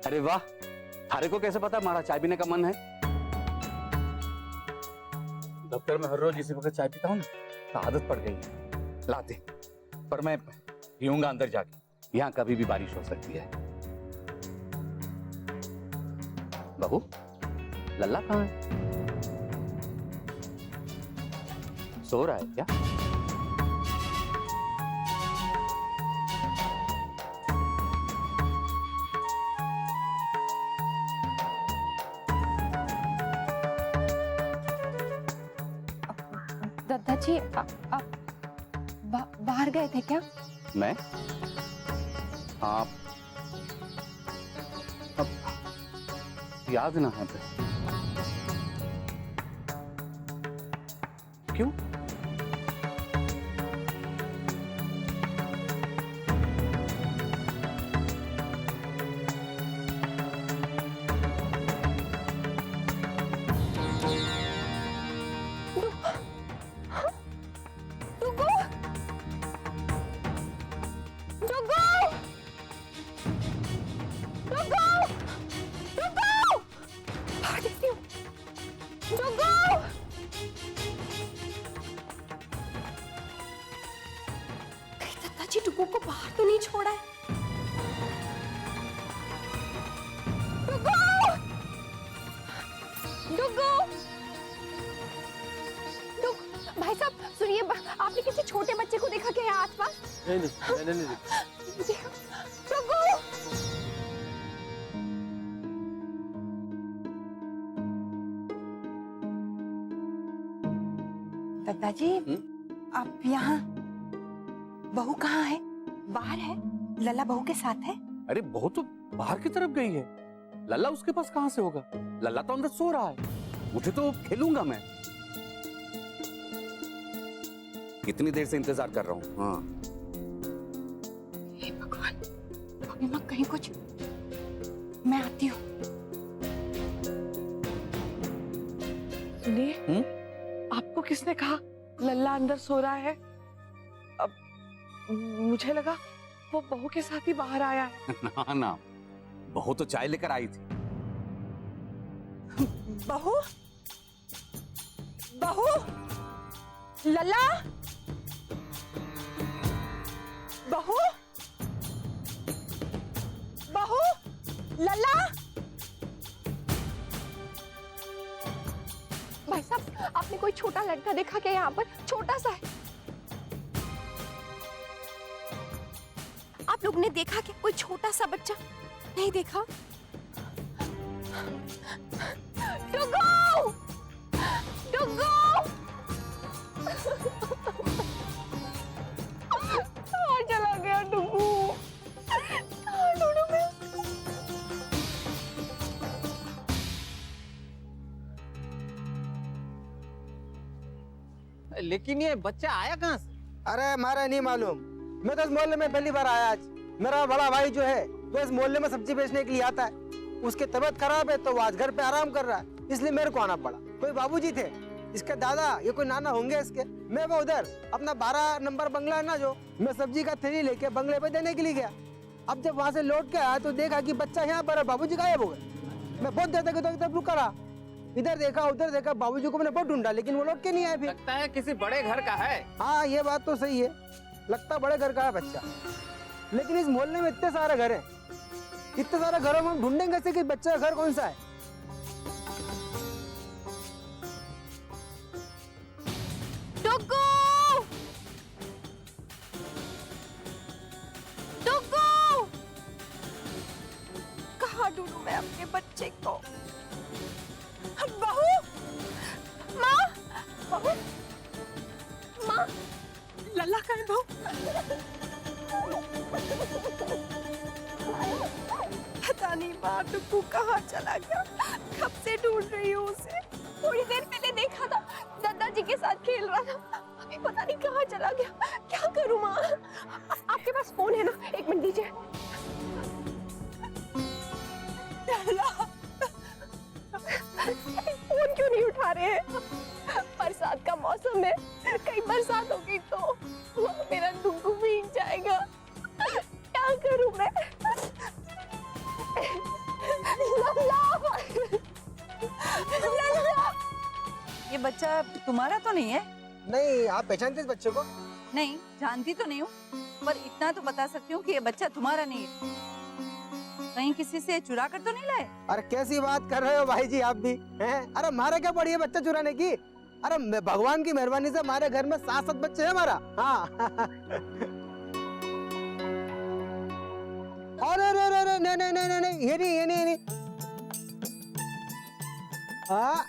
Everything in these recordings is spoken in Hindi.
अरे वाह, थारे को कैसे पता हमारा चाय पीने का मन है? दफ्तर में हर रोज इसी वक्त चाय पीता हूँ ना, तो आदत पड़ गई है। लाते, पर मैं पीऊंगा अंदर जाके। यहाँ कभी भी बारिश हो सकती है। बहू, लल्ला कहाँ है? सो रहा है क्या? दादाजी बाहर गए थे क्या? मैं? हाँ, अब याद ना है फिर। क्यों? दादाजी डुगू को बाहर तो नहीं छोड़ा है? डुगू! भाई साहब सुनिए, आपने किसी छोटे बच्चे को देखा क्या यहाँ आसपास? नहीं, मैंने नहीं देखा। डुगू! दादाजी, आप यहाँ, बहू कहाँ है? बाहर है? लल्ला बहू के साथ है? अरे बहू तो बाहर की तरफ गई है, लल्ला उसके पास कहाँ से होगा? लल्ला तो अंदर सो रहा है, उठे तो खेलूंगा मैं। कितनी देर से इंतजार कर रहा हूँ। हाँ, हे भगवान, अभी मत कहीं कुछ, मैं आती हूँ। सुनिए, आपको किसने कहा लल्ला अंदर सो रहा है? अब मुझे लगा वो बहू के साथ ही बाहर आया है। ना ना, बहू तो चाय लेकर आई थी। बहू? बहू? लल्ला? बहू? बहू? लल्ला? भाई साहब, आपने कोई छोटा लड़का देखा क्या यहाँ पर? छोटा सा है। आप लोगों ने देखा कि कोई छोटा सा बच्चा? नहीं देखा? डुगू! डुगू! कहाँ चला गया डुगू? कहाँ ढूंढूं मैं? लेकिन ये बच्चा आया कहाँ से? अरे मारा नहीं मालूम, मैं तो इस मोहल्ले में पहली बार आया आज। मेरा बड़ा भाई जो है वो इस मोहल्ले में सब्जी बेचने के लिए आता है। उसकी तबीयत खराब है तो वो आज घर पे आराम कर रहा है, इसलिए मेरे को आना पड़ा। कोई बाबूजी थे, इसके दादा या कोई नाना होंगे इसके। मैं वो उधर अपना 12 नंबर बंगला है ना, जो मैं सब्जी का थैली लेके बंगले पे देने के लिए गया। अब जब वहाँ से लौट के आया तो देखा कि बच्चा यहाँ पर है, बाबूजी गायब हो गए। मैं बहुत देर तक इधर रुका रहा, इधर देखा उधर देखा, बाबूजी को मैंने बहुत ढूंढा लेकिन वो लौट के नहीं आए। फिर लगता है किसी बड़े घर का है। हाँ ये बात तो सही है, लगता बड़े घर का है बच्चा। लेकिन इस मोहल्ले में इतने सारे घर हैं, इतने सारे घरों में हम ढूंढेंगे कैसे कि बच्चे का घर कौन सा है? डुगू! डुगू! कहाँ ढूंढूं मैं अपने बच्चे को? बहू! माँ! बहू! माँ! लल्ला कहाँ है बहू? पता नहीं माँ, डुगू कहाँ चला गया? कब से ढूंढ रही हूँ उसे। थोड़ी देर पहले देखा था, दादाजी के साथ खेल रहा था, अभी पता नहीं कहाँ चला गया। क्या करूँ माँ? आपके पास फोन है ना? एक मिनट दीजिए। फोन क्यों नहीं उठा रहे हैं? बरसात का मौसम है, कहीं बरसात हो गई तो मेरा डुगू भीग जाएगा। क्या करूं मैं? बच्चा तुम्हारा तो नहीं है? नहीं, आप पहचानते इस बच्चे को? नहीं, जानती तो नहीं हूँ, पर इतना तो बता सकती हूँ कि ये बच्चा तुम्हारा नहीं है। कहीं किसी से चुरा कर तो नहीं लाए? अरे कैसी बात कर रहे हो भाई जी आप भी हैं? अरे हमारे क्या पड़ी है बच्चा चुराने की? अरे भगवान की मेहरबानी से हमारे घर में 7 बच्चे हैं हमारा। हाँ। अरे नहीं, ये नहीं। हाँ,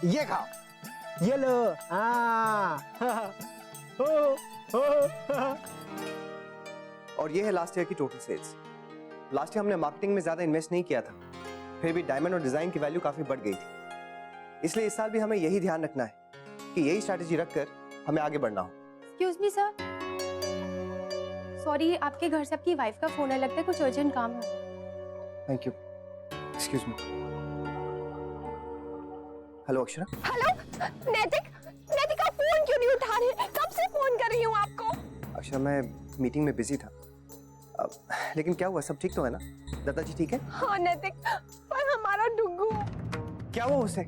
ये खाओ, ये लो। हाँ। और ये है लास्ट ईयर की टोटल सेल्स। लास्ट ईयर हमने मार्केटिंग में ज्यादा इन्वेस्ट नहीं किया था, फिर भी डायमंड और डिजाइन की वैल्यू काफी बढ़ गई थी। इसलिए इस साल भी हमें यही ध्यान रखना है कि यही स्ट्रैटेजी रखकर हमें आगे बढ़ना हो। एक्सक्यूज मी सर, सॉरी, आपके घर से आपकी वाइफ का फोन है, लगता है कुछ अर्जेंट काम है। Thank you. Excuse me. Hello Akshara. Hello नैतिक, नैतिक आप फोन क्यों नहीं उठा रहे? कब से फोन कर रही हूँ आपको। अक्षरा मैं मीटिंग में बिजी था। लेकिन क्या हुआ, सब ठीक तो है ना? दादाजी ठीक है? हाँ नैतिक, पर हमारा डुग्गू। क्या हुआ उसे?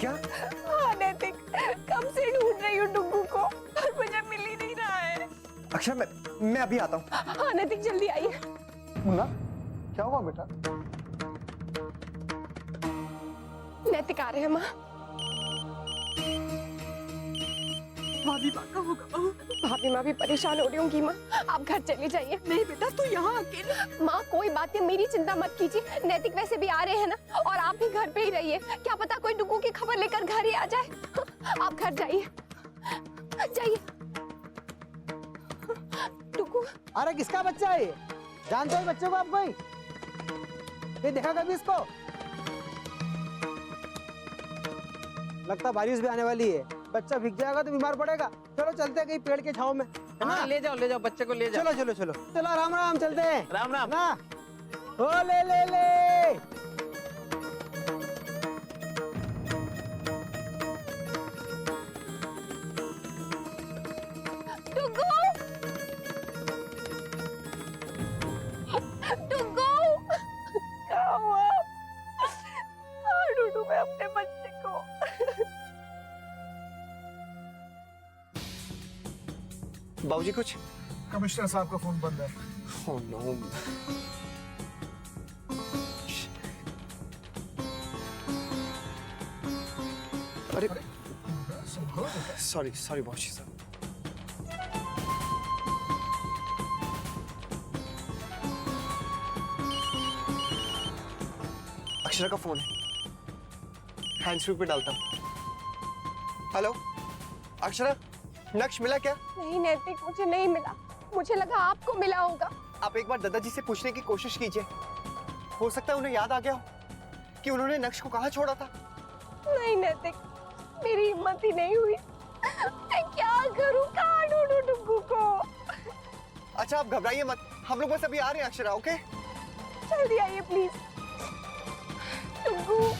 क्या? हाँ नैतिक, कब से ढूंढ रही हूँ डुग्गू को, पर मुझे मिल ही नहीं रहा है। अक्षरा मैं अभी आता हूँ। हाँ नैतिक जल्दी आइए। मुन्ना, क्या हुआ बेटा? नैतिक आ रहे हैं माँ। भाभी माँ का होगा बहू। भाभी माँ भी परेशान हो रही होंगी माँ, आप घर चली जाइए। नहीं बेटा, तू यहाँ अकेले। माँ कोई बात नहीं, मेरी चिंता मत कीजिए, नैतिक वैसे भी आ रहे हैं ना, और आप भी घर पे ही रहिए। क्या पता कोई डुग्गू की खबर लेकर घर ही आ जाए। आप घर जाइए, जाइए। डुग्गू। अरे किसका बच्चा है ये? जानते हो बच्चे को आप कोई? ये देखा कभी इसको? लगता बारिश भी आने वाली है, बच्चा भीग जाएगा तो बीमार पड़ेगा। चलो चलते हैं कहीं पेड़ के छांव में, है ना? हाँ, ले जाओ बच्चे को ले जाओ। चलो राम राम, चलते हैं। राम राम। ना ओ ले। डुग्गू, डुग्गू, क्या हुआ? हाँ ढूंढूं मैं अपने बच्चे को। बाबूजी कुछ? कमिश्नर साहब का फोन बंद है। Oh no. अरे सॉरी बाबूजी साहब। अक्षरा का फोन है, हैंड्स फ्री पे डालता हूँ। हेलो अक्षरा, नक्श मिला क्या? नहीं नैतिक, मुझे नहीं मिला, मुझे लगा आपको मिला होगा। आप एक बार दादाजी से पूछने की कोशिश कीजिए, हो सकता है उन्हें याद आ गया हो कि उन्होंने नक्श को कहाँ छोड़ा था। नहीं नैतिक, मेरी हिम्मत ही नहीं हुई। मैं क्या करूं, कहाँ ढूंढूं डुग्गू को? अच्छा आप घबराइए मत, हम लोग बस अभी आ रहे हैं अक्षरा। ओके जल्दी आइए प्लीज। डुग्गू।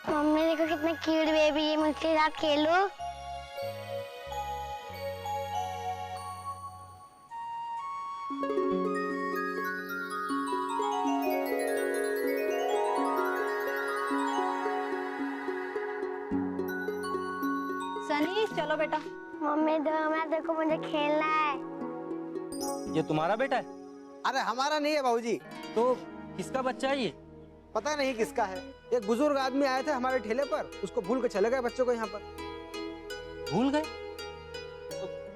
मम्मी देखो कितना क्यूट बेबी है, मुझसे साथ खेलो। सनी चलो बेटा। मम्मी दो, मैं देखो मुझे खेलना है। ये तुम्हारा बेटा है? अरे हमारा नहीं है बाबूजी। तो किसका बच्चा है ये? पता नहीं किसका है। एक बुजुर्ग आदमी आए थे हमारे ठेले पर, उसको भूल के चले गए बच्चों को यहाँ पर। भूल गए?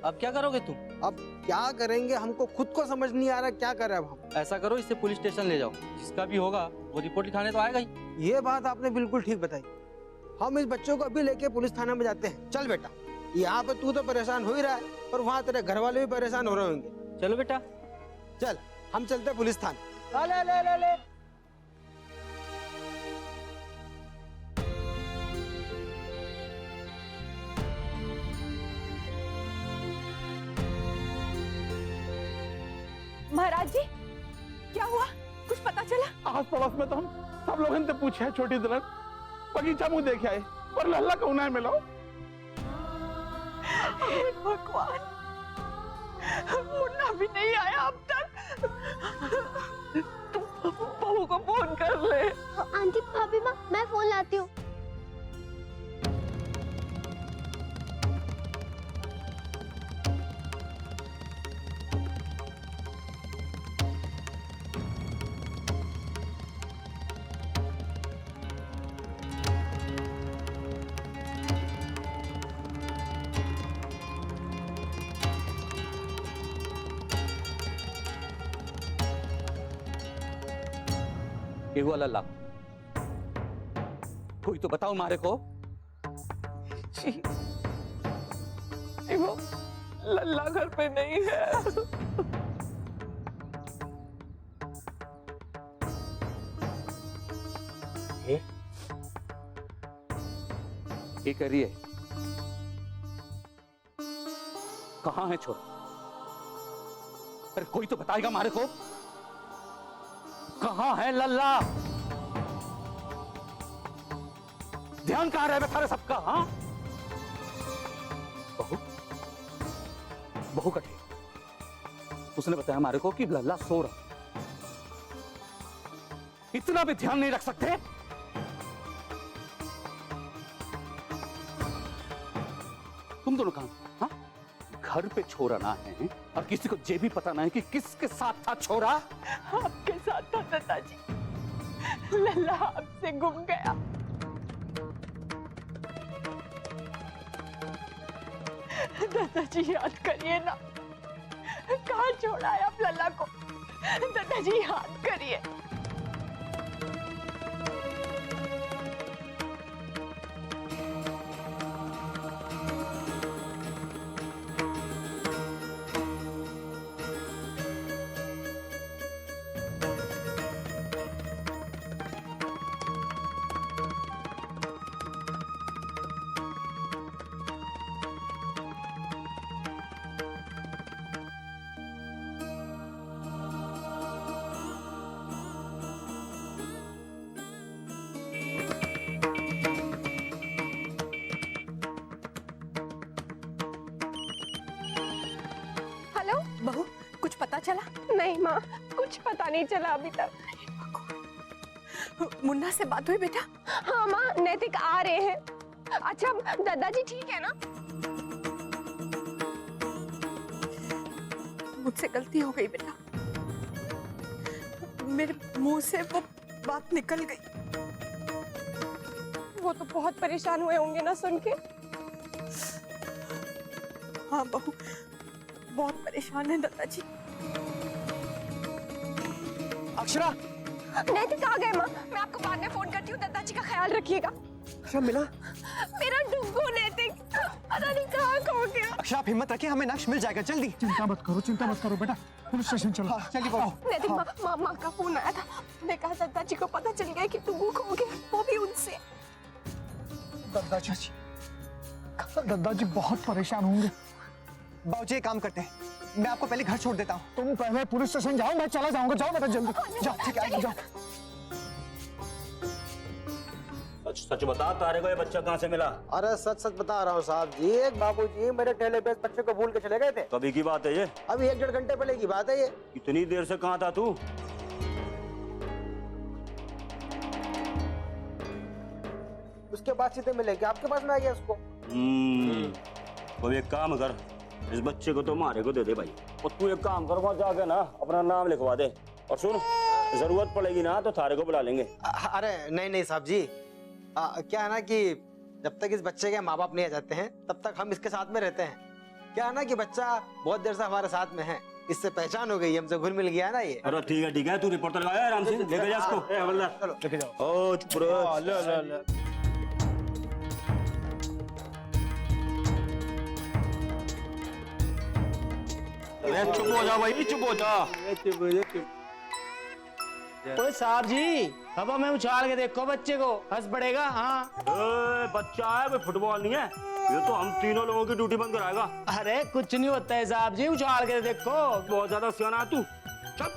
अब क्या करोगे तुम? अब क्या करेंगे हमको खुद को समझ नहीं आ रहा क्या करें अब हम। ऐसा करो, इसे पुलिस स्टेशन ले जाओ, जिसका भी होगा वो रिपोर्ट लिखाने तो आएगा ही। ये बात आपने बिल्कुल ठीक बताई। हम इस बच्चों को अभी लेके पुलिस थाने में जाते हैं। चल बेटा, यहाँ पे तू तो परेशान हो ही रहा है और वहाँ तेरे घर वाले भी परेशान हो रहे होंगे। चलो बेटा। चल हम चलते हैं पुलिस थाने। ले ले ले ले। महाराज जी, क्या हुआ? कुछ पता चला? आस पड़ोस में तो हम सब लोगों से पूछे है, छोटी दुल्हन बगीचा मुंह देखे आए पर लल्ला कौन है मिलो। हे भगवान, मुन्ना भी नहीं आया अब तक। तुम बहू को फोन कर ले। आंटी भाभी माँ, मैं फोन लाती हूँ। ये हुआ लल्ला, कोई तो बताओ मारे को। जी, वो लल्ला घर पे नहीं है। ये कह रही है, कहाँ है छोरा? अरे कोई तो बताएगा मारे को, कहाँ है लल्ला? ध्यान कहाँ रहे बेचारे सबका? हाँ, बहू बहू कटे, उसने बताया हमारे को कि लल्ला सो रहा। इतना भी ध्यान नहीं रख सकते? तुम दोनों कहां? हाँ, घर पे छोरा ना है और किसी को ये भी पता ना है कि किसके साथ था छोरा। आपके साथ था दादाजी, लल्ला आपसे गुम गया। दादाजी याद करिए ना, कहाँ छोड़ा है आप लल्ला को? दादाजी याद करिए। बहू, कुछ पता चला? नहीं माँ, कुछ पता नहीं चला अभी तक। मुन्ना से बात हुई बेटा? हाँ माँ, नैतिक आ रहे हैं। अच्छा दादाजी ठीक है ना? मुझसे गलती हो गई बेटा, मेरे मुंह से वो बात निकल गई। वो तो बहुत परेशान हुए होंगे ना सुन के। हाँ बहू, बहुत परेशान है दादाजी। अक्षरा, नैतिक आ गए माँ, मैं आपको बाद में फोन करती हूँ। दादाजी का ख्याल रखिएगा। अक्षरा मिला? मेरा डुग्गू नैतिक पता नहीं कहाँ खो गया। अक्षरा आप हिम्मत रखिए, हमें नक्श मिल जाएगा जल्दी। चिंता मत करो बेटा, पुलिस स्टेशन चलो। हाँ, जल्दी बढ़ो। नैतिक माँ का फोन आया था, ने कहा दादाजी को पता चल गया कि डुग्गू खो गया, वो भी उनसे। दादाजी बहुत परेशान होंगे। बाबूजी एक काम करते हैं, मैं आपको पहले घर छोड़ देता हूँ। तुम पहले पुलिस स्टेशन जाओ, मैं चला जाऊंगा। जाओ बेटा जल्दी जाओ। ठीक है, जाओ। सच बता, तारे को ये बच्चा कहाँ से मिला? अरे सच सच बता रहा हूँ साहब जी, एक बाबूजी मेरे ठेले पे इस बच्चे को भूल के चले गए थे। कभी की बात है ये? अभी 1-1.5 घंटे पहले की बात है ये। इतनी देर से कहाँ था तू? उसके बाद सीधे मिलेंगे आपके पास में आ गया उसको। तो एक काम कर, इस बच्चे को तो मारे को दे दे भाई, और तू एक काम कर, वहाँ जाके ना अपना नाम लिखवा दे। और सुन, जरूरत पड़ेगी ना तो थारे को बुला लेंगे। अरे नहीं साहब जी, क्या है ना कि जब तक इस बच्चे के माँ बाप नहीं आ जाते हैं तब तक हम इसके साथ में रहते हैं। क्या है ना कि बच्चा बहुत देर से हमारे साथ में है, इससे पहचान हो गई, हमसे घुल मिल गया ना ये। अरे ठीक है, तू रिपोर्ट लगाया आराम से, लेके जा इसको। ए हवलदार चलो लेके जाओ। ओ चुप रहो। ले चुप हो जा भाई, चुप हो जा। ओए साहब जी, हवा में उछाल के देखो बच्चे को, हंस पड़ेगा। हाँ बच्चा है, कोई फुटबॉल नहीं है, ये तो हम तीनों लोगों की ड्यूटी बंद कराएगा। अरे कुछ नहीं होता है साहब जी, उछाल के देखो। बहुत ज्यादा सियाना है तू, चल।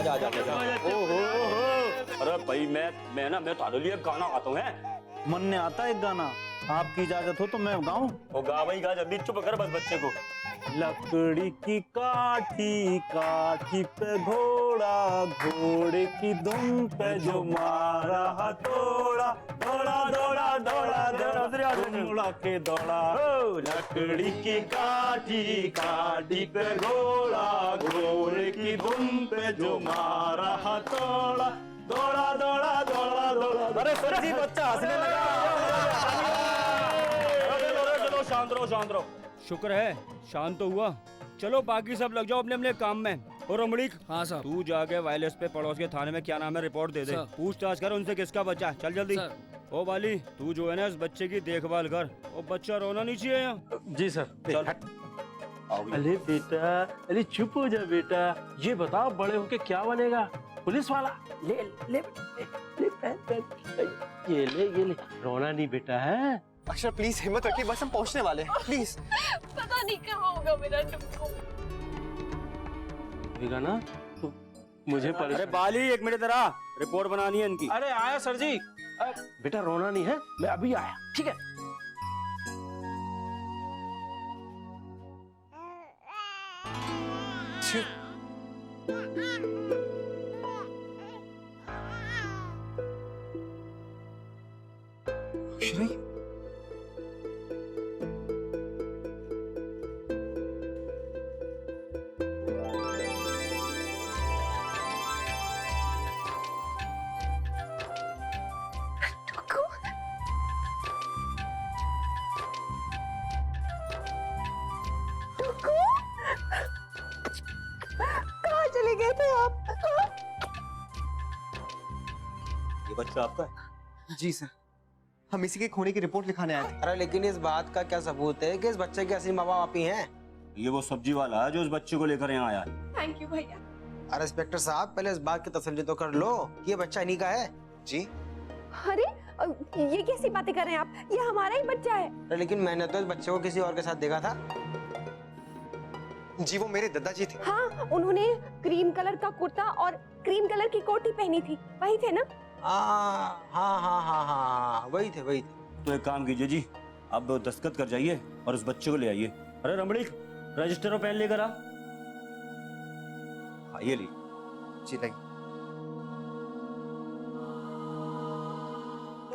आजा। ओहो, अरे भाई मैं तारे लिए गाना गाता हूँ। मन ने आता एक गाना, आपकी इजाजत हो तो मैं गाऊं? वो गा भाई गा, जल्दी चुप कर बस बच्चे को। लकड़ी की काठी काठी पे घोड़ा, घोड़े की दुम पे जो मारा हथौड़ा, दौड़ा दौड़ा दौड़ा दौड़ा दौड़ा के दौड़ा। लकड़ी की काठी काठी पे घोड़ा, घोड़े की दुम पे जो मारा हथौड़ा, दौड़ा दौड़ा दौड़ा दौड़ा। अरे सर जी, बच्चा हंसने लगा। चलो शांत रहो। शुक्र है शांत तो हुआ। चलो बाकी सब लग जाओ अपने अपने काम में। और अमरीक, हाँ साहब। तू जाके वायरलेस पे पड़ोस के थाने में क्या नाम है रिपोर्ट दे दे, पूछताछ कर उनसे किसका बच्चा है। चल जल्दी। ओ वाली, तू जो है ना इस बच्चे की देखभाल कर, और बच्चा रोना नहीं चाहिए यहाँ। जी सर। चल। अरे बेटा, अरे चुप हो जा बेटा, ये बताओ बड़े होके क्या बनेगा? पुलिस वाला? ले ले ये ले, रोना नहीं बेटा है। अक्षर प्लीज हिम्मत रखिए, बस हम पहुंचने वाले हैं, प्लीज। पता नहीं कहाँ होगा मेरा टुक्कू। ना तो मुझे अरे बाली, एक मिनट जरा, रिपोर्ट बनानी है इनकी। अरे आया सर जी। बेटा रोना नहीं है, मैं अभी आया, ठीक है? कहाँ चले गए थे आप? ये बच्चा आपका है? जी सर, हम इसी के खोने की रिपोर्ट लिखाने आए थे। अरे लेकिन इस बात का क्या सबूत है कि इस बच्चे के असली माँ बाप ही हैं? ये वो सब्जी वाला है जो उस बच्चे को लेकर यहाँ आया है। थैंक यू भैया। अरे इंस्पेक्टर साहब, पहले इस बात की तसल्ली तो कर लो कि ये बच्चा इन्हीं का है। जी अरे ये कैसी बातें कर रहे हैं आप? ये हमारा ही बच्चा है। अरे लेकिन मैंने तो इस बच्चे को किसी और के साथ देखा था। जी वो मेरे दादाजी थे। हाँ, उन्होंने क्रीम कलर का कुर्ता और क्रीम कलर की कोटी पहनी थी, वही थे ना? हाँ, वही थे। तो एक काम कीजिए जी, अब दस्तखत कर जाइए और उस बच्चे को ले आइए। अरे रमणीक, रजिस्टर और पेन लेकर आ। हाँ ये ली। जी लाइए।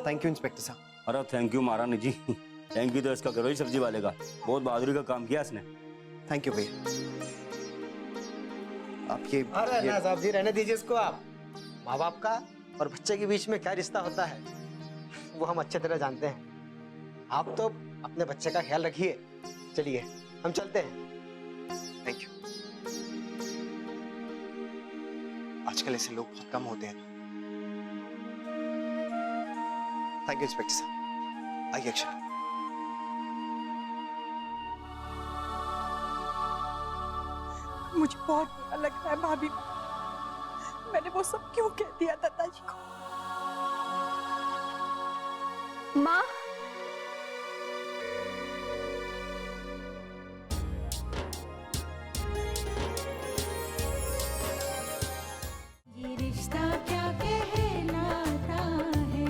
थैंक यू इंस्पेक्टर साहब। अरे थैंक यू महारानी जी। थैंक यू तो इसका करो ही सब्जी वाले का, बहुत बहादुरी का काम किया इसने। थैंक यू भैया। आप ये अरे ना साहब जी, रहने दीजिए इसको आप। माँ बाप का और बच्चे के बीच में क्या रिश्ता होता है वो हम अच्छे तरह जानते हैं। आप तो अपने बच्चे का ख्याल रखिए। चलिए हम चलते हैं। Thank you. आजकल ऐसे लोग बहुत कम होते हैं। थैंक यू इंस्पेक्टर साहब। आइए अक्षर। मुझे बहुत बुरा लग रहा है भाभी, मैंने वो सब क्यों कह दिया दादाजी को? माँ, ये रिश्ता क्या कहलाता है।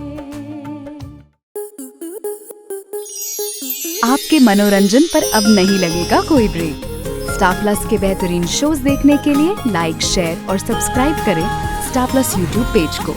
आपके मनोरंजन पर अब नहीं लगेगा कोई ब्रेक। स्टार प्लस के बेहतरीन शोज देखने के लिए लाइक, शेयर और सब्सक्राइब करें स्टार प्लस यूट्यूब पेज को।